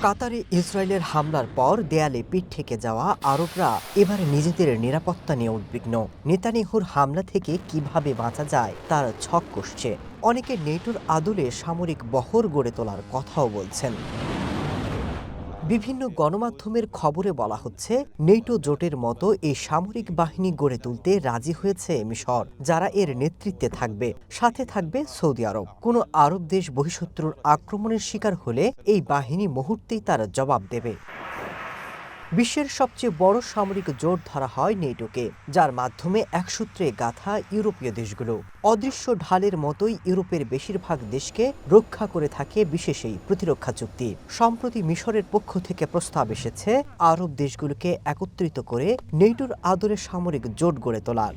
কাতারে ইসরায়েলের হামলার পর দেয়ালে পিঠ থেকে যাওয়া আরবরা এবার নিজেদের নিরাপত্তা নিয়ে উদ্বিগ্ন। নেতানিয়াহুর হামলা থেকে কিভাবে বাঁচা যায় তার ছক কষছে। অনেকে নেটোর আদলে সামরিক বহর গড়ে তোলার কথাও বলছেন। বিভিন্ন গণমাধ্যমের খবরে বলা হচ্ছে, নেটো জোটের মতো এই সামরিক বাহিনী গড়ে তুলতে রাজি হয়েছে মিশর, যারা এর নেতৃত্বে থাকবে। সাথে থাকবে সৌদি আরব। কোনো আরব দেশ বহিঃশত্রুর আক্রমণের শিকার হলে এই বাহিনী মুহূর্তেই তার জবাব দেবে। বিশ্বের সবচেয়ে বড় সামরিক জোট ধরা হয় নেটোকে, যার মাধ্যমে একসূত্রে গাঁথা ইউরোপীয় দেশগুলো। অদৃশ্য ঢালের মতোই ইউরোপের বেশিরভাগ দেশকে রক্ষা করে থাকে বিশেষ এই প্রতিরক্ষা চুক্তি। সম্প্রতি মিশরের পক্ষ থেকে প্রস্তাব এসেছে আরব দেশগুলোকে একত্রিত করে নেটোর আদলে সামরিক জোট গড়ে তোলার।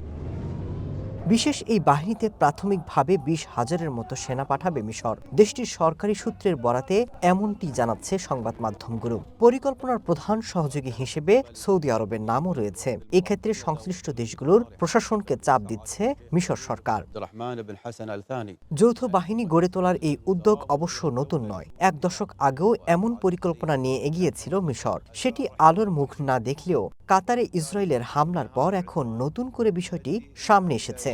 বিশেষ এই বাহিনীতে প্রাথমিকভাবে 20,000-এর মতো সেনা পাঠাবে মিশর। দেশটির সরকারি সূত্রের বরাতে এমনটি জানাচ্ছে সংবাদ মাধ্যমগুলো। পরিকল্পনার প্রধান সহযোগী হিসেবে সৌদি আরবের নামও রয়েছে। এক্ষেত্রে সংশ্লিষ্ট দেশগুলোর প্রশাসনকে চাপ দিচ্ছে মিশর সরকার। যৌথ বাহিনী গড়ে তোলার এই উদ্যোগ অবশ্য নতুন নয়। 1 দশক আগেও এমন পরিকল্পনা নিয়ে এগিয়েছিল মিশর। সেটি আলোর মুখ না দেখলেও কাতারে ইসরায়েলের হামলার পর এখন নতুন করে বিষয়টি সামনে এসেছে।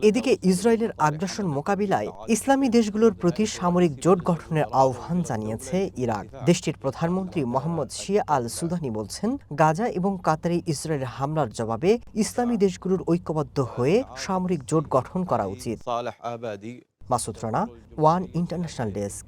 এদিকে ইসরায়েলের আগ্রাসন মোকাবিলায় ইসলামী দেশগুলোর প্রতি সামরিক জোট গঠনের আহ্বান জানিয়েছে ইরাক। দেশটির প্রধানমন্ত্রী মোহাম্মদ শিয়া আল সুদানি বলছেন, গাজা এবং কাতারে ইসরায়েলের হামলার জবাবে ইসলামী দেশগুলোর ঐক্যবদ্ধ হয়ে সামরিক জোট গঠন করা উচিত। Masud Rana, one international desk.